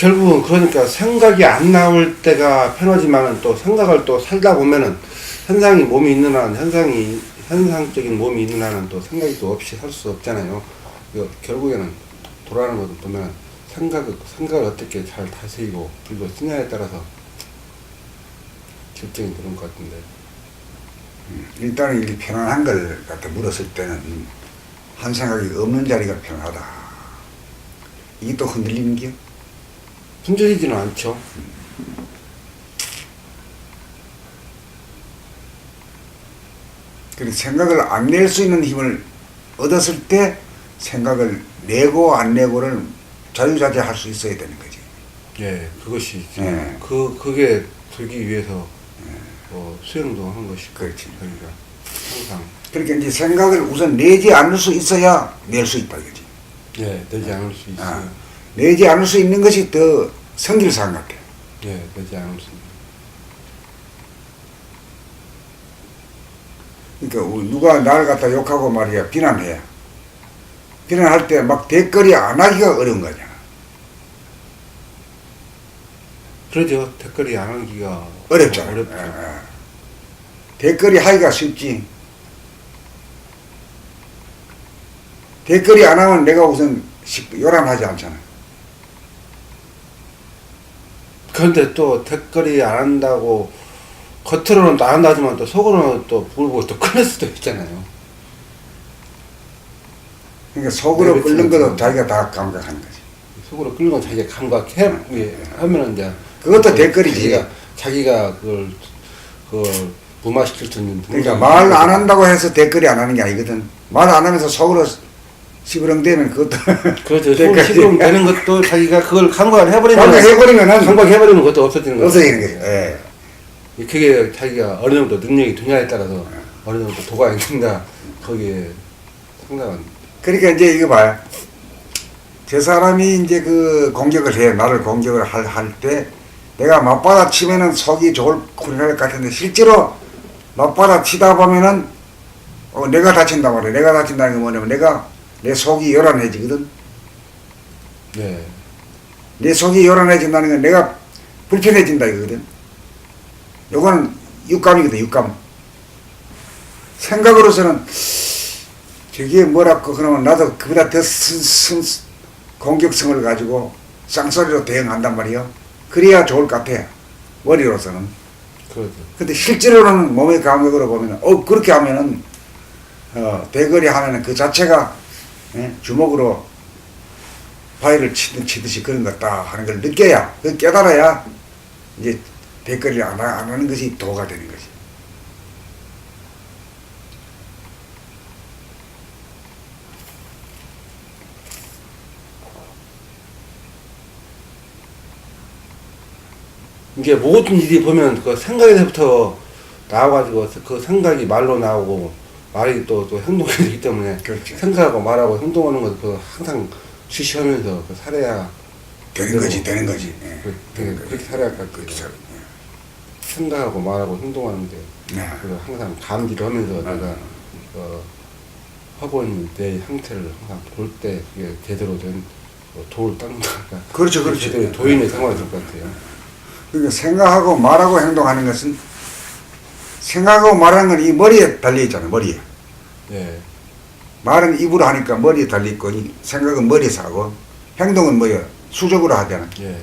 결국은 그러니까 생각이 안 나올 때가 편하지만은 또 생각을 또 살다 보면은 현상이 몸이 있는 한은 현상적인 몸이 있는 한은 또 생각이 또 없이 살 수 없잖아요. 결국에는 돌아가는 것을 보면 생각을 어떻게 잘 다스리고 그리고 쓰냐에 따라서 결정이 되는 것 같은데. 일단은 이 편안한 걸 갖다 물었을 때는 한 생각이 없는 자리가 편하다. 이게 또 흔들리는 게요? 흔들리지는 않죠. 그리고 생각을 안 낼 수 있는 힘을 얻었을 때 생각을 내고 안 내고를 자유자재할 수 있어야 되는 거지. 예, 그것이 예. 그게 되기 위해서 수행도 한 것이 그렇지. 그러니까 항상 그러니까 이제 생각을 우선 내지 않을 수 있어야 낼 수 있다 이거지. 예, 내지 않을 수 있어요. 내지 않을 수 있는 것이 더 성질상 같아. 예, 내지 않을 수 있는. 그러니까 누가 나를 갖다 욕하고 말이야 비난해. 비난할 때 막 댓글이 안 하기가 어려운 거잖아. 그러죠. 댓글이 안 하기가 어렵잖아. 어렵죠. 댓글이 하기가 쉽지. 댓글이 안 하면 내가 우선 요란하지 않잖아. 그런데 또 댓글이 안 한다고 겉으로는 안 한다지만 또 속으로는 또 불고 또 끊을 수도 있잖아요. 그러니까 속으로 네, 끓는 그렇죠. 것도 자기가 다 감각하는 거지. 속으로 끓는 건 자기가 감각해 하면은 이제 그것도 댓글이지. 자기가 그걸 무마시킬 수 있는. 그러니까 말 안 한다고 해서 댓글이 안 하는 게 아니거든. 말 안 하면서 속으로 시부렁대면 그것도 그렇죠. 댓글이 시부름 되는 것도 자기가 그걸 감각을 해버리면 감각해버리면은 것도 없어지는 거죠. 없어지는 거죠. 예. 그게 자기가 어느 정도 능력이 되냐에 따라서 어느 정도 도가 있는가 거기에 상당한. 그러니까 이제 이거 봐요. 저 사람이 이제 그 공격을 해. 나를 공격을 할 때 내가 맞받아 치면은 속이 좋을 것 같은데 실제로 맞받아 치다 보면은 내가 다친다 말이야. 내가 다친다는 게 뭐냐면 내 속이 요란해지거든. 네. 내 속이 요란해진다는 건 내가 불편해진다 이거거든. 요거는 육감이거든. 육감. 생각으로서는 저게 뭐라고 그러면 나도 그보다 더 공격성을 가지고 쌍소리로 대응한단 말이요. 그래야 좋을 것 같아. 머리로서는. 그렇죠. 근데 실제로는 몸의 감각으로 보면은 그렇게 하면은 대거리 하면은 그 자체가 주먹으로 바위를 치듯이 그런 것 같다 하는 걸 느껴야, 깨달아야 이제 대거리를 안 하는 것이 도가 되는 거지. 이게 모든 일이 보면 그 생각에서부터 나와가지고 그 생각이 말로 나오고 말이 또 행동이 되기 때문에 그렇죠. 생각하고 말하고 행동하는 것을 그 항상 주시하면서 그 살아야 되는 거지. 그렇게 살아야 할 것 같아요. 생각하고 말하고 행동하는데 항상 감지를 하면서 내가 하고 있는 내 형태를 항상 볼 때 그게 제대로 된 도를 닦는다. 그렇죠. 제대로 도인의 생활이 될 것 같아요. 그러니까 생각하고 말하고 행동하는 것은 생각하고 말하는 건 이 머리에 달려 있잖아. 머리에. 예. 말은 입으로 하니까 머리에 달려 있고 생각은 머리에서 하고 행동은 뭐야? 수적으로 하잖아. 예.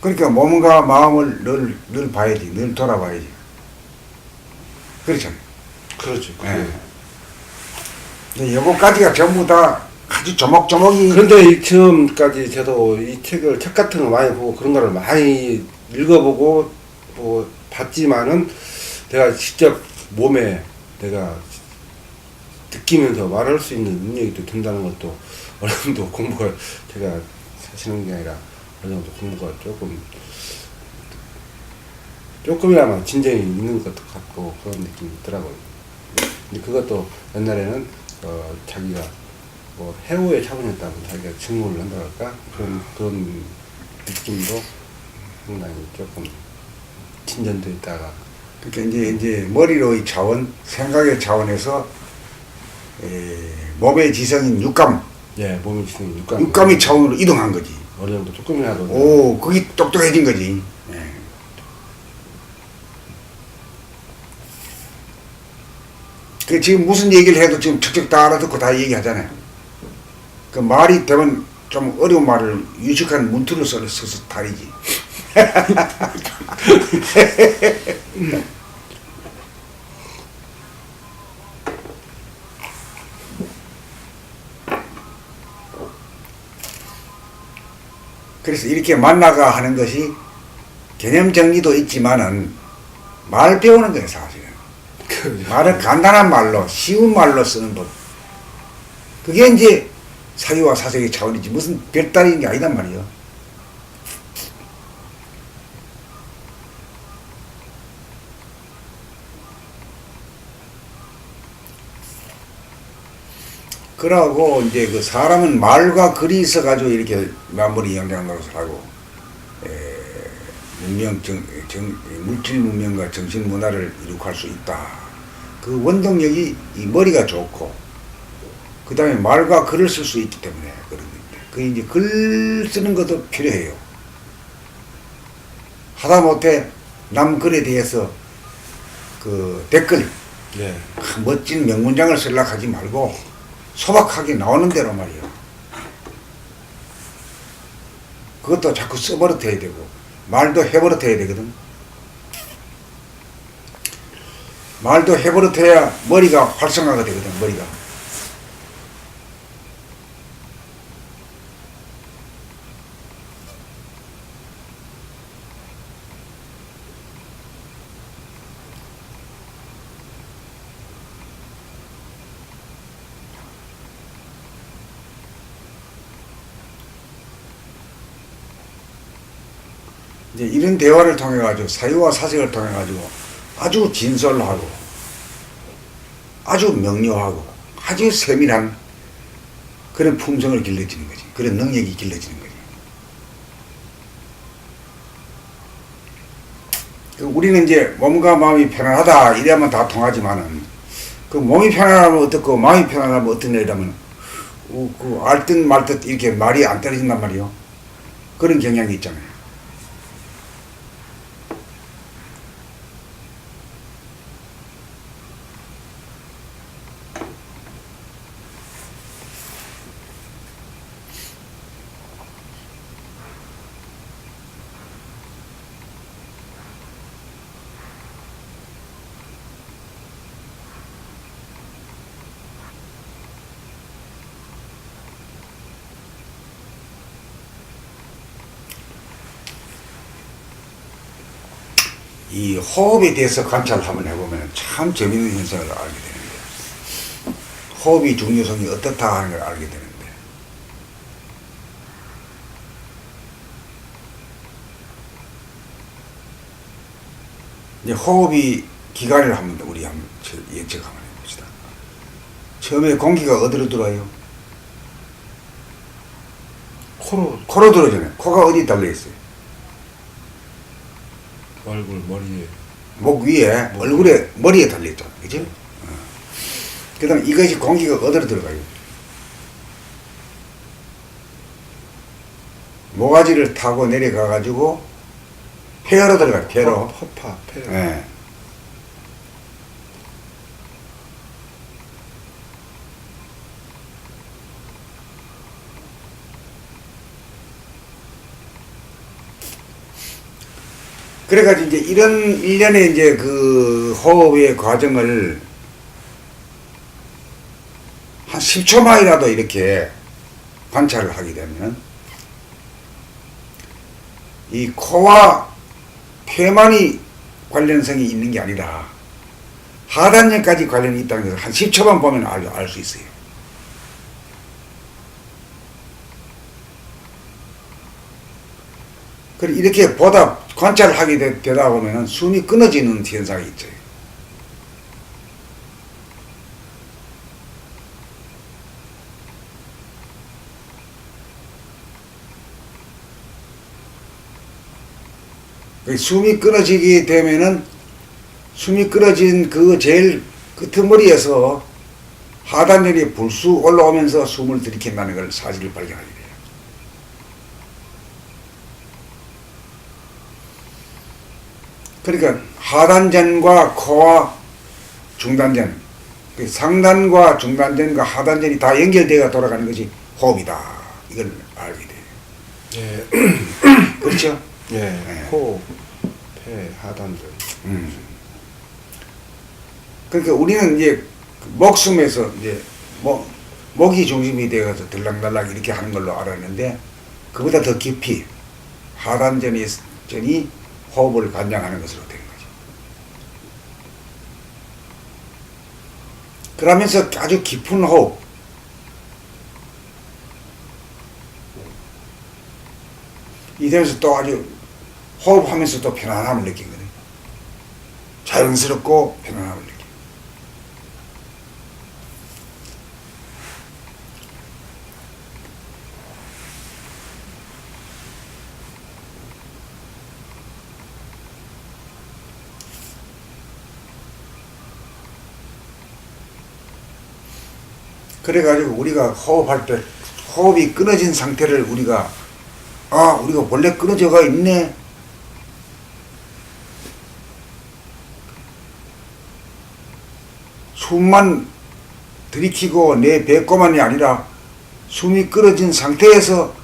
그러니까 몸과 마음을 늘 봐야지. 늘 돌아봐야지. 그렇잖아. 그렇죠. 예. 요거까지가 전부 다 아주 조목조목이. 그런데 지금까지 저도 이 책 같은 거 많이 보고 그런 거를 많이 읽어보고 봤지만은 내가 직접 몸에 내가 느끼면서 말할 수 있는 능력이 또 된다는 것도 어느 정도 공부가 제가 사시는 게 아니라 어느 정도 공부가 조금이나마 진정이 있는 것 같고 그런 느낌이 있더라고요. 근데 그것도 옛날에는 자기가 해오의 차원이었다면 자기가 증오를 한다 할까 그런 느낌도 상당히 조금 진전되어 있다가. 그러니까 이제 머리로의 차원, 생각의 차원에서 몸의 지성인 육감, 예, 몸이 지금 육감이 차원으로 이동한 거지. 어느 정도 조금이라도. 오, 그게 똑똑해진 거지. 예. 그 지금 무슨 얘기를 해도 지금 척척 다 알아듣고 다 얘기하잖아요. 그 말이 되면 좀 어려운 말을 유식한 문투를 써서 다리지. 그래서 이렇게 만나가 하는 것이 개념 정리도 있지만은 말 배우는 거예요, 사실은. 말을 간단한 말로, 쉬운 말로 쓰는 법. 그게 이제 사유와 사색의 차원이지 무슨 별다른 게 아니단 말이에요. 그러고 이제 그 사람은 말과 글이 있어가지고 이렇게 만물이 영장한 노릇을 하고 물질 문명과 정신 문화를 이룩할 수 있다. 그 원동력이 이 머리가 좋고 그 다음에 말과 글을 쓸 수 있기 때문에 그런 건데 그 이제 글 쓰는 것도 필요해요. 하다못해 남 글에 대해서 그 댓글 예. 멋진 명문장을 쓰려고 하지 말고 소박하게 나오는 대로 말이에요. 그것도 자꾸 써버릇해야 되고 말도 해버릇해야 되거든. 말도 해버릇해야 머리가 활성화가 되거든. 머리가. 이제 이런 대화를 통해 가지고 사유와 사색을 통해 가지고 아주 진솔하고 아주 명료하고 아주 세밀한 그런 품성을 길러지는 거지. 그런 능력이 길러지는 거지. 우리는 이제 몸과 마음이 편안하다 이래야만 다 통하지만은 그 몸이 편안하면 어떻고 마음이 편안하면 어떻냐 이러면 그 알듯 말듯 이렇게 말이 안 떨어진단 말이요. 그런 경향이 있잖아요. 이 호흡에 대해서 관찰을 한번 해보면 참 재미있는 현상을 알게 되는데 호흡의 중요성이 어떻다 하는 걸 알게 되는데 이제 호흡이 기관을 한번 우리 한번 예측 한번 해봅시다. 처음에 공기가 어디로 들어와요? 코로 들어오잖아요. 코가 어디 달려있어요? 얼굴, 머리에. 목 위에, 얼굴에, 머리에 달려있잖아. 그치? 그 다음에 이것이 공기가 어디로 들어가요? 모가지를 타고 내려가가지고 폐로 들어가요. 폐로. 허파, 폐. 예. 그래가지고 이제 이런 일련의 이제 그 호흡의 과정을 한 10초만이라도 이렇게 관찰을 하게 되면 이 코와 폐만이 관련성이 있는 게 아니라 하단연까지 관련이 있다는 것을 한 10초만 보면 알 수 있어요. 그리고 이렇게 보다 관찰을 하게 되다 보면 숨이 끊어지는 현상이 있죠. 숨이 끊어지게 되면은 숨이 끊어진 그 제일 끄트머리에서 하단전이 불쑥 올라오면서 숨을 들이킨다는 걸 사실을 발견하게 돼요. 그러니까 하단전과 코와 중단전, 상단과 중단전과 하단전이 다 연결되어 돌아가는 것이 호흡이다. 이걸 알게 돼요. 예. 그렇죠? 예. 네. 코, 폐, 하단전. 그러니까 우리는 이제 목숨에서 이제 목이 중심이 되어서 들락날락 이렇게 하는 걸로 알았는데 그보다 더 깊이 하단전이 호흡을 관장하는 것으로 되는 거죠. 그러면서 아주 깊은 호흡, 이러면서 또 아주 호흡하면서 또 편안함을 느끼거든요. 자연스럽고 편안함을 느끼고. 그래가지고 우리가 호흡할 때 호흡이 끊어진 상태를 우리가 원래 끊어져가 있네. 숨만 들이키고 내 배꼽만이 아니라 숨이 끊어진 상태에서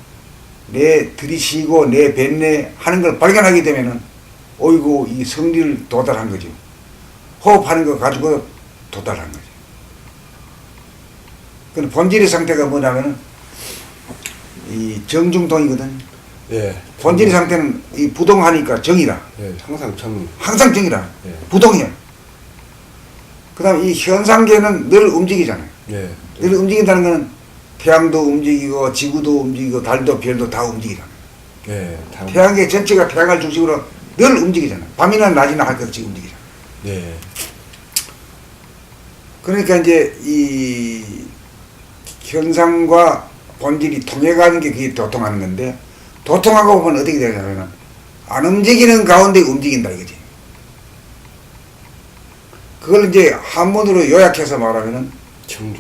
내 들이쉬고 내 뱉네 하는 걸 발견하게 되면은 어이구 이 성리를 도달한 거죠. 호흡하는 거 가지고 도달한 거죠. 근데 본질의 상태가 뭐냐면은 이 정중동이거든. 예. 본질의 상태는 이 부동하니까 정이라. 예. 항상 정. 항상 정이라. 예. 부동이야. 그 다음에 이 현상계는 늘 움직이잖아요. 예. 늘 움직인다는 거는 태양도 움직이고 지구도 움직이고 달도 별도 다 움직이잖아요. 예. 태양계 전체가 태양을 중심으로 늘 움직이잖아요. 밤이나 낮이나 할 것 없이 움직이잖아요. 예. 그러니까 이제 이 현상과 본질이 통해가는 게 그게 도통하는 건데, 도통하고 보면 어떻게 되냐면 안 움직이는 가운데 움직인다 이거지. 그걸 이제 한문으로 요약해서 말하면은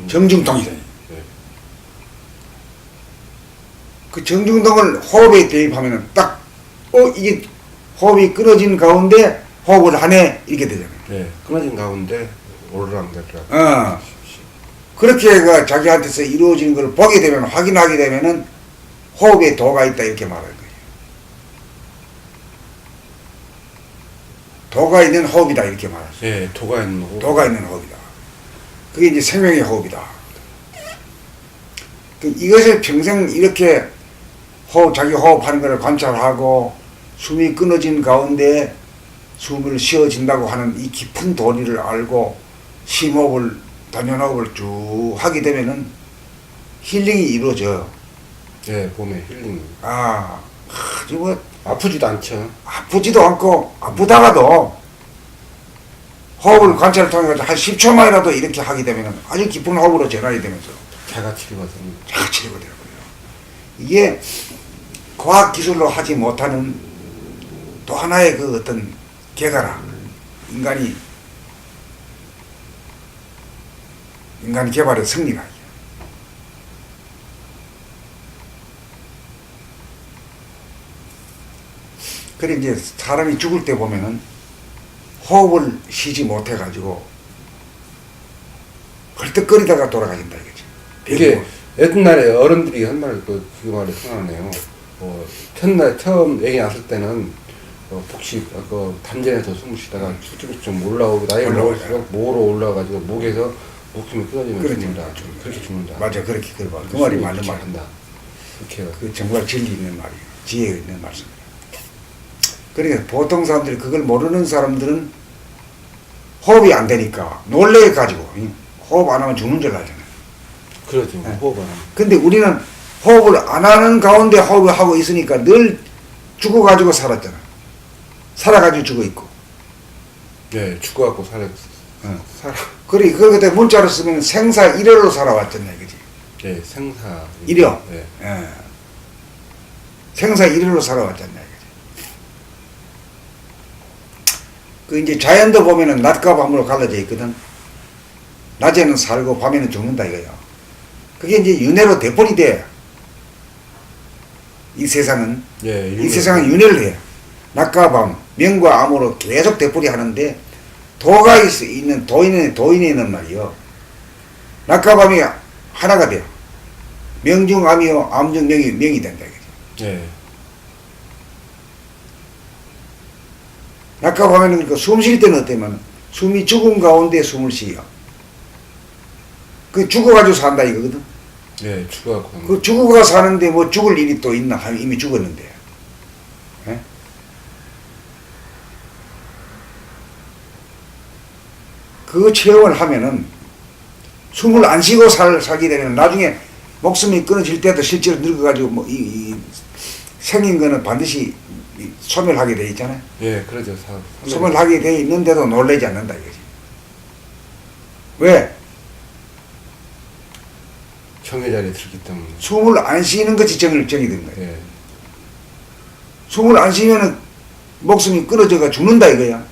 정중동이다. 예. 그 정중동을 호흡에 대입하면은 딱 이게 호흡이 끊어진 가운데 호흡을 하네 이렇게 되잖아요. 예. 끊어진 가운데 오르락내리락. 그렇게 그 자기한테서 이루어지는 걸 보게 되면, 확인하게 되면은 호흡에 도가 있다 이렇게 말할 거예요. 도가 있는 호흡이다 이렇게 말하죠. 예. 도가 있는 호흡. 도가 있는 호흡이다. 그게 이제 생명의 호흡이다. 이것을 평생 이렇게 자기 호흡하는 것을 관찰하고 숨이 끊어진 가운데 숨을 쉬어진다고 하는 이 깊은 도리를 알고 심호흡을, 단연호흡을 쭉 하게 되면은 힐링이 이루어져. 예. 몸에 힐링. 아주 뭐 아프지도 않죠. 아프지도 않고, 아프다가도 호흡을 관찰을 통해 한 10초만이라도 이렇게 하게 되면은 아주 깊은 호흡으로 전환이 되면서 자가 치료가 됩니다. 자가 치료가 되고요. 이게 과학 기술로 하지 못하는 또 하나의 그 어떤 개가라. 인간 개발의 승리라. 그래 이제 사람이 죽을 때 보면은 호흡을 쉬지 못해가지고 헐떡거리다가 돌아가신다 이거지. 이게 옛날에 어른들이 한 말 그 말이 생각나네요. 처음 애기 낳았을 때는 복식 담전에서 숨을 쉬다가 좀 올라오고 나이가 먹을수록 목으로 올라가지고 목에서 목숨이 끊어지면 죽는다. 그렇게 죽는다. 맞아, 그렇게 그 말이 맞는 말이다. 그렇게 그 정말 진리 있는 말이에요. 지혜 있는 말씀이에요. 그러니까 보통 사람들이, 그걸 모르는 사람들은 호흡이 안 되니까 놀래가지고 호흡 안 하면 죽는 줄 알잖아요. 그렇죠. 네. 호흡 안 하면. 근데 우리는 호흡을 안 하는 가운데 호흡을 하고 있으니까 늘 죽어가지고 살았잖아. 살아가지고 죽어 있고. 네, 죽어갖고 살아. 그래, 그걸 그때 문자로 쓰면 생사 일여로 살아왔잖아요, 그지? 네, 생사. 일여. 네. 예. 생사 일여로 살아왔잖아요, 그지? 그 이제 자연도 보면은 낮과 밤으로 갈라져 있거든. 낮에는 살고 밤에는 죽는다 이거야. 그게 이제 윤회로 되풀이 돼. 이 세상은. 예, 이 세상은 윤회를 해. 낮과 밤, 명과 암으로 계속 되풀이 하는데, 도가 있는, 도인에는 말이요. 낮과 밤이 하나가 돼요. 명중 암이요, 암중 명이 된다. 이거죠. 예, 낮과 밤에는 그 숨 쉴 때는 어때면, 숨이 죽은 가운데 숨을 쉬요. 그 죽어가지고 산다 이거거든. 예, 죽어갖고. 그 죽어가 사는데 뭐 죽을 일이 또 있나? 이미 죽었는데. 예? 그 체험을 하면은 숨을 안 쉬고 살게 되면 나중에 목숨이 끊어질 때도 실제로 늙어가지고 뭐 생긴 거는 반드시 소멸하게 돼 있잖아요. 예, 그러죠. 소멸하게 돼 있는데도 놀라지 않는다 이거지. 왜? 청의 자리에 들기 때문에. 숨을 안 쉬는 것이 정이 든 거예요. 예, 숨을 안 쉬면은 목숨이 끊어져가 죽는다 이거야.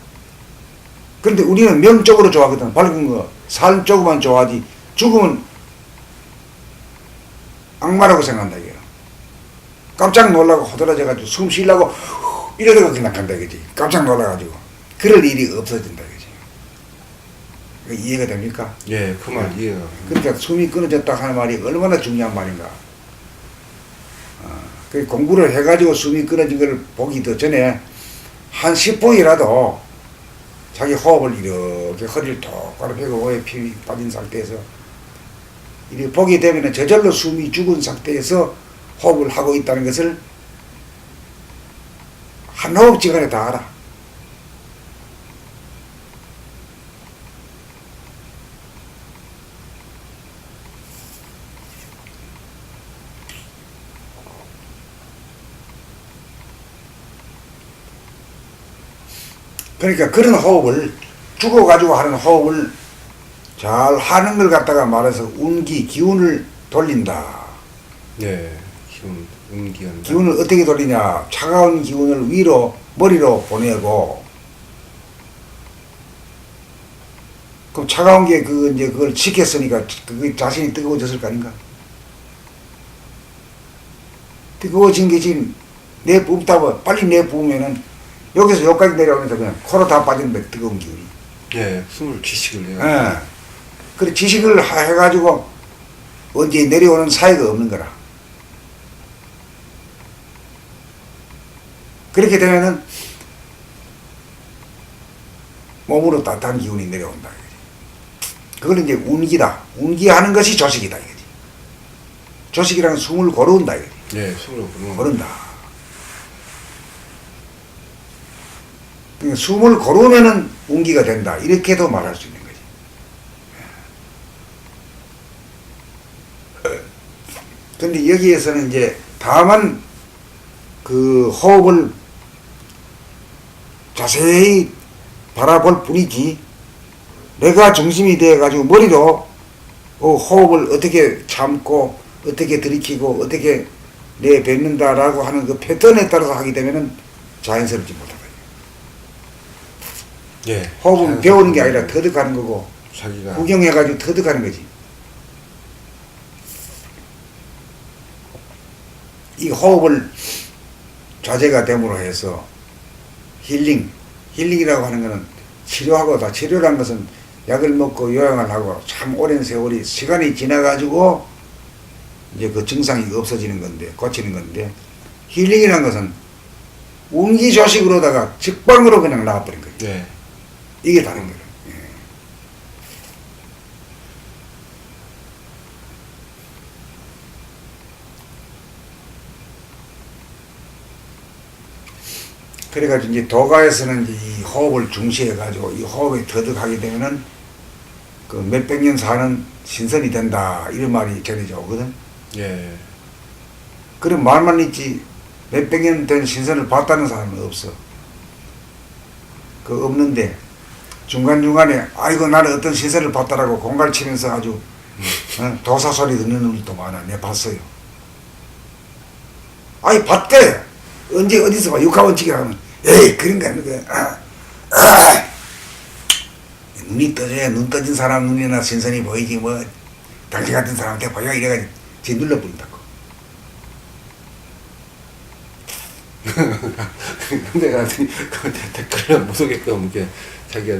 그런데 우리는 명적으로 좋아하거든. 밝은 거, 삶 쪽으로만 좋아하지. 죽으면 악마라고 생각한다 이거야. 깜짝 놀라고 허들어져가지고 숨 쉬려고 이러다가 그냥 간다 이거지. 깜짝 놀라가지고. 그럴 일이 없어진다 이거지. 이해가 됩니까? 예, 그 말 이해가. 그러니까 숨이 끊어졌다 하는 말이 얼마나 중요한 말인가. 그 공부를 해가지고 숨이 끊어진 걸 보기 더 전에 한 10분이라도 자기 호흡을 이렇게 허리를 똑바로 펴고 오에 피 빠진 상태에서 이렇게 보게 되면 저절로 숨이 죽은 상태에서 호흡을 하고 있다는 것을 한 호흡지간에 다 알아. 그러니까 그런 호흡을 죽어가지고 하는 호흡을 잘 하는 걸 갖다가 말해서 기운을 돌린다. 예, 운기한다. 기운을 어떻게 돌리냐? 차가운 기운을 위로 머리로 보내고, 그럼 차가운 게 이제 그걸 지켰으니까 그 자신이 뜨거워졌을 거 아닌가? 뜨거워진 게 지금 내뿜다 빨리 내뿜으면은 여기서 여기까지 내려오면서 그냥 코로 다 빠지는데 뜨거운 기운이. 예, 숨을 지식을 해요. 예. 그래 지식을 해가지고 언제 내려오는 사이가 없는 거라. 그렇게 되면은 몸으로 따뜻한 기운이 내려온다. 그걸 이제 운기다. 운기하는 것이 조식이다. 이거지. 조식이라는 숨을 고른다. 이거지. 예, 숨을 고른다. 그러니까 숨을 고르면은 운기가 된다. 이렇게도 말할 수 있는 거지. 근데 여기에서는 이제 다만 그 호흡을 자세히 바라볼 뿐이지 내가 중심이 되어가지고 머리로 호흡을 어떻게 참고 어떻게 들이키고 어떻게 내뱉는다라고 하는 그 패턴에 따라서 하게 되면은 자연스럽지 못하다. 예, 호흡은 배우는 게 아니라 터득하는 거고 자기가 구경해가지고 터득하는 거지. 이 호흡을 자제가 됨으로 해서 힐링이라고 하는 것은 치료하고 다 치료라는 것은 약을 먹고 요양을 하고 참 오랜 세월이 시간이 지나가지고 이제 그 증상이 없어지는 건데 고치는 건데 힐링이라는 것은 운기조식으로다가 직방으로 그냥 나와버린 거예요. 예, 이게 다른 거예요. 예. 그래가지고 이제 도가에서는 이제 이 호흡을 중시해가지고 이 호흡에 터득하게 되면은 그 몇백 년 사는 신선이 된다 이런 말이 전해져 오거든. 예, 그런 말만 있지 몇백 년 된 신선을 봤다는 사람은 없어. 그 없는데 중간중간에 아이고 나는 어떤 신선을 봤다라고 공갈 치면서 아주 도사 소리 듣는 놈들도 많아. 내가 봤어요. 아이 봤대. 언제 어디서 봐. 육하원칙이라 하면 에이 그런 거 아니야. 눈이 떠져야 눈 떠진 사람 눈이나 신선이 보이지 뭐 당신 같은 사람한테 보여 이래가지고 지 눌러버린다고. 근데 나 그 댓글을 못 오게끔 이렇게 자기가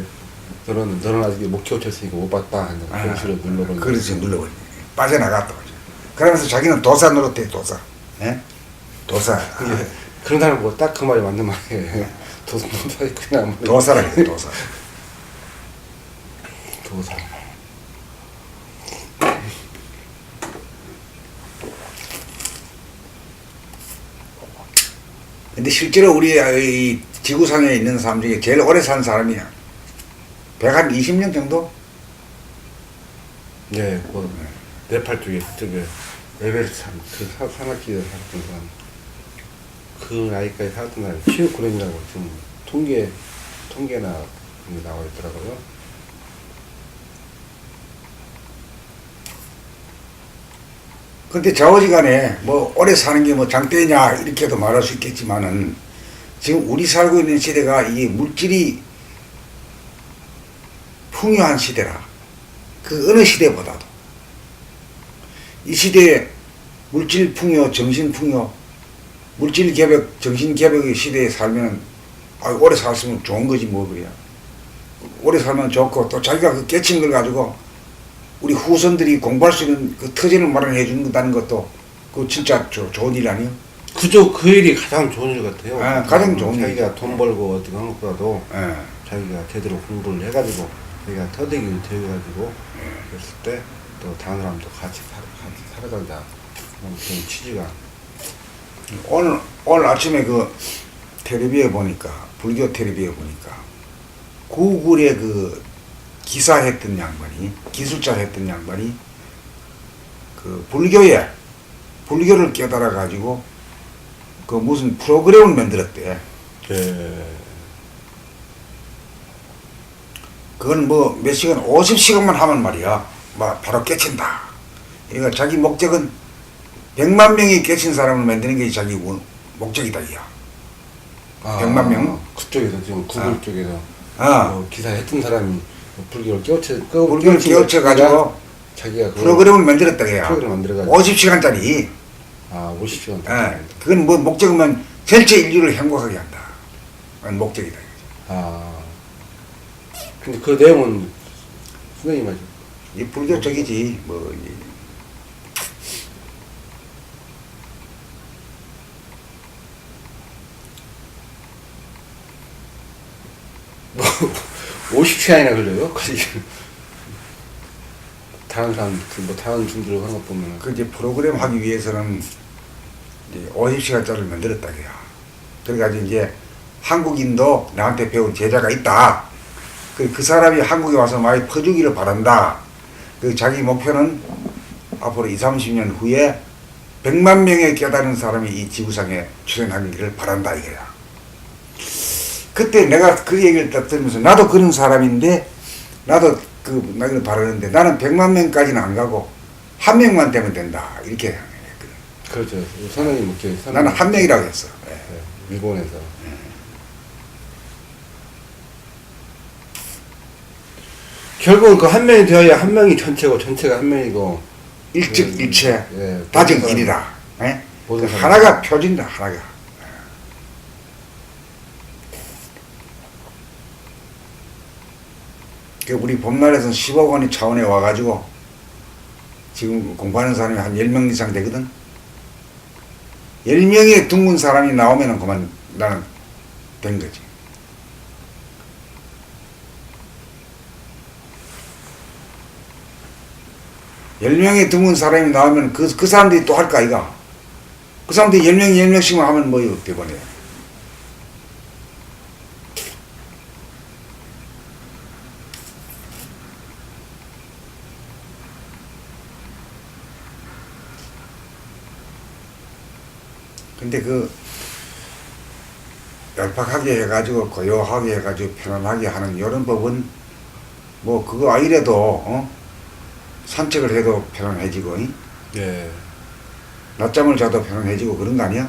너는 아직 목표 쳤으니까 못 봤다. 그런 식으로 눌러버리고. 그렇지 눌러버리네. 빠져나갔다. 그러면서 자기는 도사 노릇해 도사. 예? 도사. 그런 사람 뭐 딱 그 말이 맞는 말이에요. 도사이 그냥 뭐 도사라 그래 도사. 도사. 근데 실제로 우리 이 지구상에 있는 사람 중에 제일 오래 산 사람이야. 120년 정도? 네, 뭐 네팔 쪽에 에베레스트 그 산악지대에 살았던 사람. 그 나이까지 살았던 사람이 79년이라고 지금 통계나 그런 게 나와 있더라고요. 근데 좌우지간에 뭐 오래 사는 게 뭐 장대냐 이렇게도 말할 수 있겠지만은 지금 우리 살고 있는 시대가 이게 물질이 풍요한 시대라. 그 어느 시대보다도 이 시대에 물질 풍요, 정신 풍요, 물질 개벽, 정신 개벽의 시대에 살면 오래 살았으면 좋은 거지 뭐 그래야. 오래 살면 좋고 또 자기가 그 깨친 걸 가지고 우리 후손들이 공부할 수 있는 그 터전을 마련해 준다는 것도 그 진짜 좋은 일 아니에요? 그죠, 그 일이 가장 좋은 일 같아요. 아, 가장 좋은 일. 자기가 돈 벌고 어떻게 하는 것보다도 예. 자기가 제대로 공부를 해가지고 자기가 터득이 되어가지고 그랬을 때 또 다른 사람도 같이 살아가자 그런 취지가. 오늘 아침에 그 텔레비에 보니까 불교 텔레비에 보니까 구글에 그 기사했던 양반이 기술자 했던 양반이 그 불교를 깨달아 가지고 그 무슨 프로그램을 만들었대. 예. 그건 뭐 몇 시간 50시간만 하면 말이야 막 바로 깨친다. 그러니까 자기 목적은 100만 명이 깨친 사람을 만드는 게 자기 목적이다 이야. 100만 명? 그쪽에서 지금 구글 쪽에서 기사 했던 사람이 불교를 깨우쳐 가지고 자기가 프로그램을 만들었다 그야. 프로그램 만들어가지고 50시간짜리. 50시간. 그건 뭐 목적은 전체 인류를 행복하게 한다. 그건 목적이다. 근데 그 내용은 선생님 말씀. 이 불교 쪽이지 뭐. 뭐 50시간이나 걸려요? 다른 사람, 뭐 다른 중들 하는 거 보면. 그 이제 프로그램 하기 위해서는 이제 50시간짜리를 만들었다 그야. 그래가지고 이제 한국인도 나한테 배운 제자가 있다. 그 사람이 한국에 와서 많이 퍼주기를 바란다. 그 자기 목표는 앞으로 20, 30년 후에 100만 명의 깨달은 사람이 이 지구상에 출현하기를 바란다 이거야. 그때 내가 그 얘기를 딱 들으면서 나도 그런 사람인데 나도 그 나기를 바라는데 나는 100만 명까지는 안 가고 한 명만 되면 된다 이렇게 했거든. 그렇죠. 선생님 이렇게 나는 한 명이라고 했어. 네. 일본에서. 결국은 그 한 명이 되어야 한 명이 전체고 전체가 한 명이고 일체 예, 다정일이라. 예? 모든 그 사람. 하나가 펴진다 하나가. 그 우리 봄날에서는 10억 원이 차원에 와가지고 지금 공부하는 사람이 한 10명 이상 되거든. 10명의 둥근 사람이 나오면은 그만 나는 된 거지. 열 명의 둥근 사람이 나오면 그 사람들이 또 할까 아이가. 그 사람들이 10명씩만 하면 뭐 어떻게 보내. 근데 그 얄팍하게 해가지고 고요하게 해가지고 편안하게 하는 이런 법은 뭐 그거 아니래도 산책을 해도 편안해지고 예. 낮잠을 자도 편안해지고 그런 거 아니야?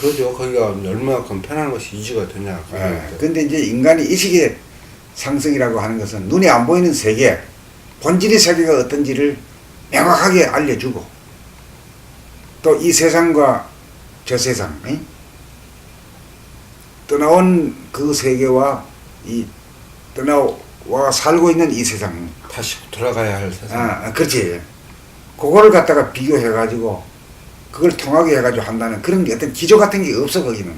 그러죠. 거기가 얼마만큼 편한 것이 유지가 되냐. 예. 근데 이제 인간이 의식의 상승이라고 하는 것은 눈에 안 보이는 세계, 본질의 세계가 어떤지를 명확하게 알려주고 또 이 세상과 저 세상, 떠나온 그 세계와 이 떠나와 살고 있는 이 세상, 다시 돌아가야 할 세상. 그렇지. 그거를 갖다가 비교해가지고 그걸 통하게 해가지고 한다는 그런 어떤 기조 같은 게 없어 거기는.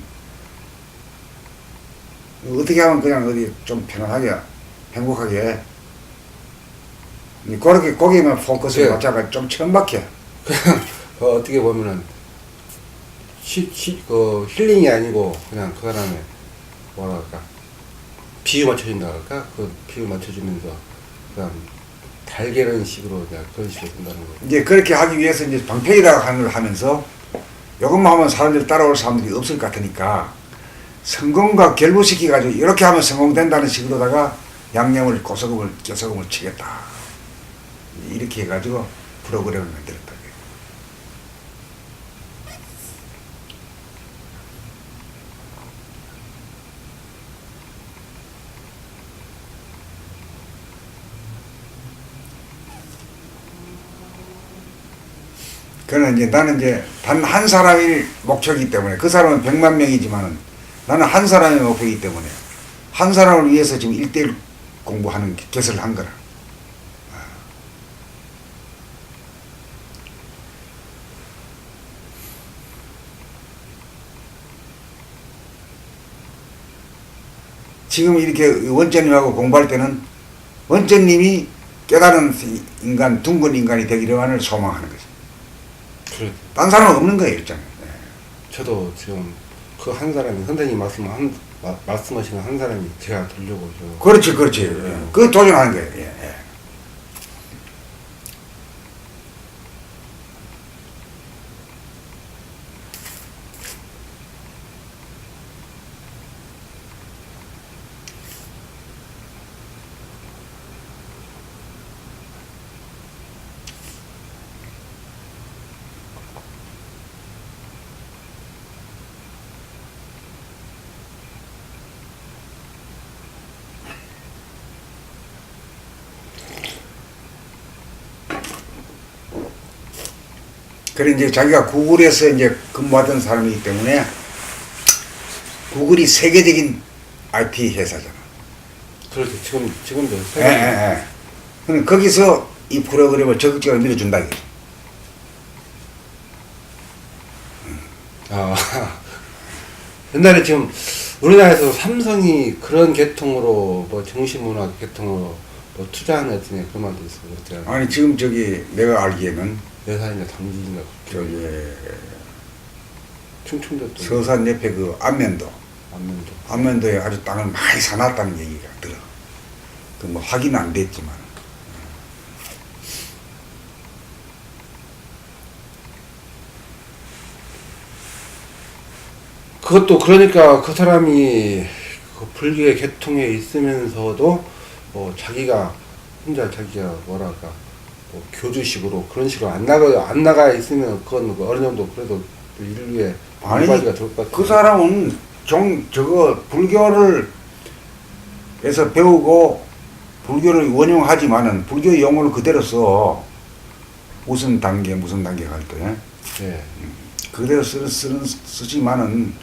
어떻게 하면 그냥 어디 좀 편안하게 행복하게 그렇게 거기에만 포커스를 네. 맞춰가 좀 천박해. 어떻게 보면은 힐링이 아니고 그냥 그 사람의 뭐랄까 비유 맞춰준다 할까? 그 비유 맞춰주면서 그냥 달개는 식으로 그냥 그런 식으로 된다는 거. 이제 그렇게 하기 위해서 이제 방패이라고 하는 걸 하면서 이것만 하면 사람들이 따라올 사람들이 없을 것 같으니까 성공과 결부시키 가지고 이렇게 하면 성공된다는 식으로다가 양념을 고소금을 껴소금을 치겠다. 이렇게 해가지고 프로그램을 만들었다. 그는 이제 나는 이제 단 한 사람이 목표이기 때문에 그 사람은 100만 명이지만은 나는 한 사람의 목표이기 때문에 한 사람을 위해서 지금 1대1 공부하는 개설을 한 거라. 지금 이렇게 원장님하고 공부할 때는 원장님이 깨달은 인간, 둥근 인간이 되기를 소망하는 거죠. 그래. 딴 사람은 없는 거예요, 일단. 저도 지금 그 한 사람이 선생님 말씀하시는 한 사람이 제가 되려고 저. 그렇지, 그렇지. 그 도전하는 거예요. 예, 예. 그래 이제 자기가 구글에서 이제 근무하던 사람이기 때문에 구글이 세계적인 IT 회사잖아. 그렇죠. 지금도 예, 예, 예. 그럼 거기서 이 프로그램을 적극적으로 밀어준다 이거지. 아 옛날에 지금 우리나라에서 삼성이 그런 계통으로 뭐 정신문화 계통으로 뭐 투자하는 애들이 그런 말도 있어 그랬잖아. 아니 지금 저기 내가 알기에는 여사인가 당진인가 저기 충청도 또 서산 옆에 그 안면도 안면도 안면도에 아주 땅을 많이 사놨다는 얘기가 들어. 그 뭐 확인 안 됐지만. 그것도 그러니까 그 사람이 그 불교의 계통에 있으면서도 자기가 혼자 자기가 뭐랄까 뭐 교주식으로 그런 식으로 안 나가 있으면 그건 뭐 어느 정도 그래도 인류의 아니 이바지가 될 것 같아. 그 사람은 저거 불교를 에서 배우고 불교를 원용하지만은 불교 용어를 그대로 써. 무슨 단계 할 때. 네. 그대로 쓰지만은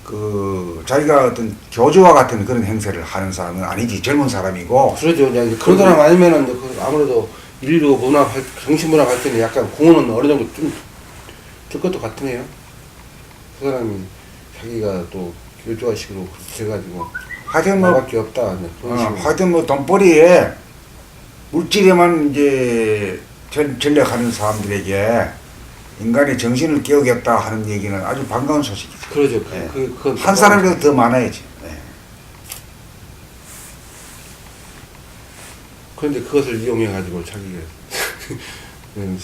그 자기가 어떤 교주와 같은 그런 행세를 하는 사람은 아니지. 젊은 사람이고. 그러죠. 이제 그런 사람 아니면은 이제 아무래도 인류 문화 정신 문화 발전에 약간 공헌은 어느 정도 좀 될 것도 같으네요. 그 사람이 자기가 또 교주화식으로 그렇게 해가지고 하여튼 뭐 나밖에 없다. 이제 그런 식으로. 하여튼 뭐 돈벌이에 물질에만 이제 전략하는 사람들에게 인간의 정신을 깨우겠다 하는 얘기는 아주 반가운 소식이죠. 그러죠. 예. 그건 한 사람이라도 더 많아야지. 예. 그런데 그것을 이용해가지고 자기가 그런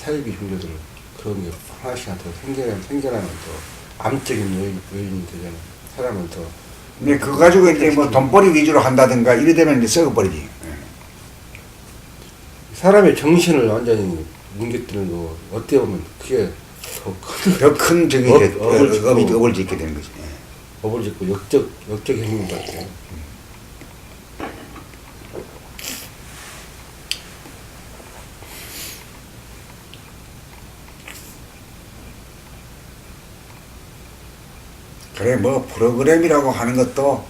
사이비 종교들 그런 게 하나씩 더 생겨나면 더 암적인 요인이 되잖아. 사람을 더. 근데 그거 가지고 이제 뭐 돈벌이 위주로 한다든가 이래 되면 이제 썩어버리지. 예. 사람의 정신을 완전히 뭉개뜨는 거 어떻게 보면 그게 더 큰 더 큰 저기 업을 짓게 되는 거지. 예. 업을 짓고 역적 행위인 것 같아요. 그래 뭐 프로그램이라고 하는 것도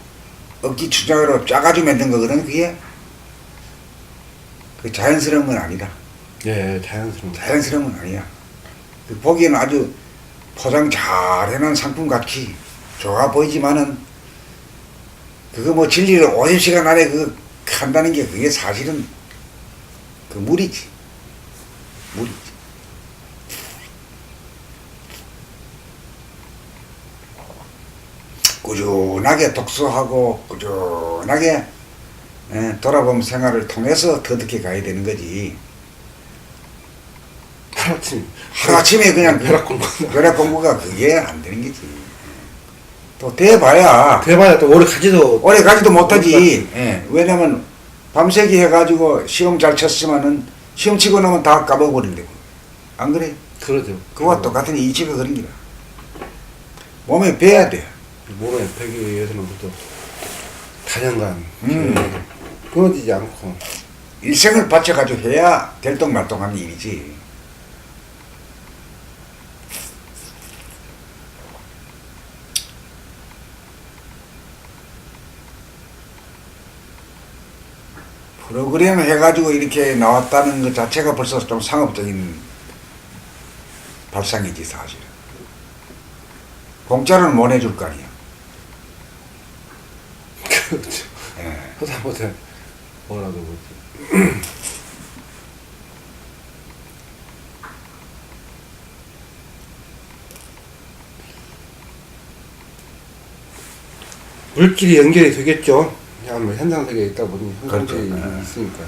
억지 주장으로 짜가지고 만든 거거든 그게. 그 자연스러운 건 아니다. 예, 자연스러운. 자연스러운 건 아니야. 그 보기에는 아주 포장 잘 해놓은 상품 같이 좋아 보이지만은 그거 뭐 진리를 50시간 안에 그 한다는 게 그게 사실은 그 무리지. 무리지. 꾸준하게 독서하고 꾸준하게 돌아보면 생활을 통해서 터득해 가야 되는 거지. 하루아침에 그냥 벼락 공부가 그게 안 되는 거지. 또 돼봐야 또 오래 가지도 못하지. 예. 왜냐면 밤새기 해가지고 시험 잘 쳤으면은 시험 치고 나면 다 까먹어버린다고. 안 그래? 그러죠. 그와 똑같은 이치가 그런 기라. 몸에 배야 돼. 몸에 배기 위해서는 또 단연간 끊어지지 않고 일생을 바쳐가지고 해야 될똥말똥하는 일이지. 프로그램 해가지고 이렇게 나왔다는 것 자체가 벌써 좀 상업적인 발상이지 사실은. 공짜로는 못 해줄 거 아니야. 그렇죠. 예. 하다못해 뭐라도 그렇지. 물질이 연결이 되겠죠. 그냥 뭐 현상 세계에 있다 보니 현상들이 그렇죠. 있으니까.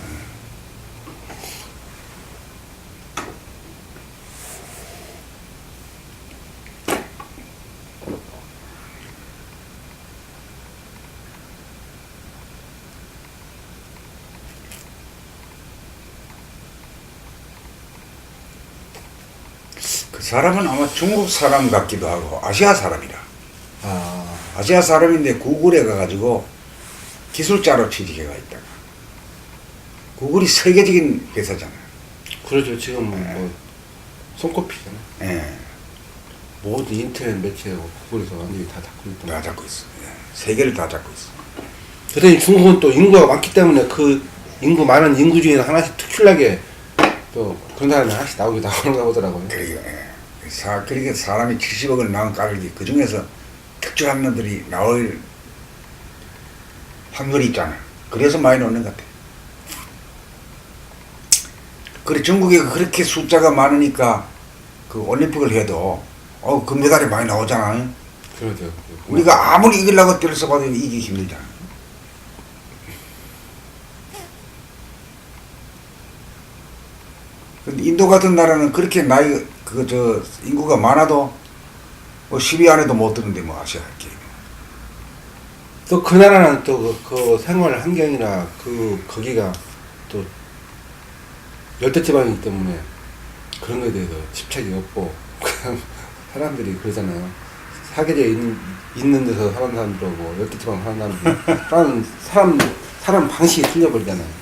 그 사람은 아마 중국 사람 같기도 하고 아시아 사람이라. 아, 아시아 사람인데 구글에 가가지고 기술자로 취직해가 있다가. 구글이 세계적인 회사잖아요. 그러죠. 지금 뭐 손꼽히잖아. 예. 모든 인터넷 매체하고 구글에서 완전히 다 잡고 있던 다 거. 잡고 있어. 예. 세계를 다 잡고 있어. 그랬더니 중국은 또 인구가 많기 때문에 그 인구 많은 인구 중에 하나씩 특출나게 또 그런 사람이 하나씩 나오는가 보더라고요. 그러니까 사람이 70억을 낳은 까닭이 그 중에서 특출한 놈들이 나올 확률이 있잖아. 그래서 많이 넣는 것 같아. 그래 중국에 그렇게 숫자가 많으니까 그 올림픽을 해도 금메달이 많이 나오잖아. 그러죠. 우리가 아무리 이기려고 때를 써봐도 이기기 힘들잖아. 근데 인도 같은 나라는 그렇게 인구가 많아도 뭐 10위 안에도 못 드는데 뭐 아시아 게임. 또 그 나라는 또 그 생활 환경이나 거기가 또 열대지방이기 때문에 그런 거에 대해서 집착이 없고 그냥 사람들이 그러잖아요. 사계절에 있는 데서 사는 사람들하고 열대지방 사는 사람들 사람 방식이 틀려버리잖아요.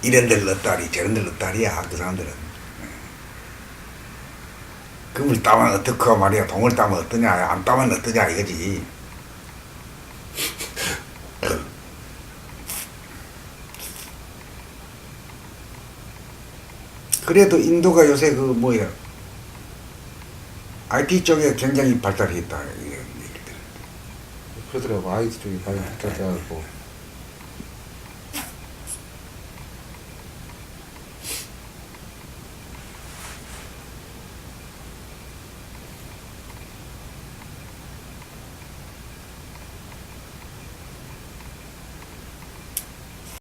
이런 데를 넣었다리 저런 데를 넣었다리야 그 사람들은. 금을 따면 어떡하 말이야. 동을 따면 어떠냐 안 따면 어떠냐 이거지. 그래도 인도가 요새 IT 쪽에 굉장히 발달했다 이런 얘기들. 그러더라고. IT 쪽이 많이 발달해갖고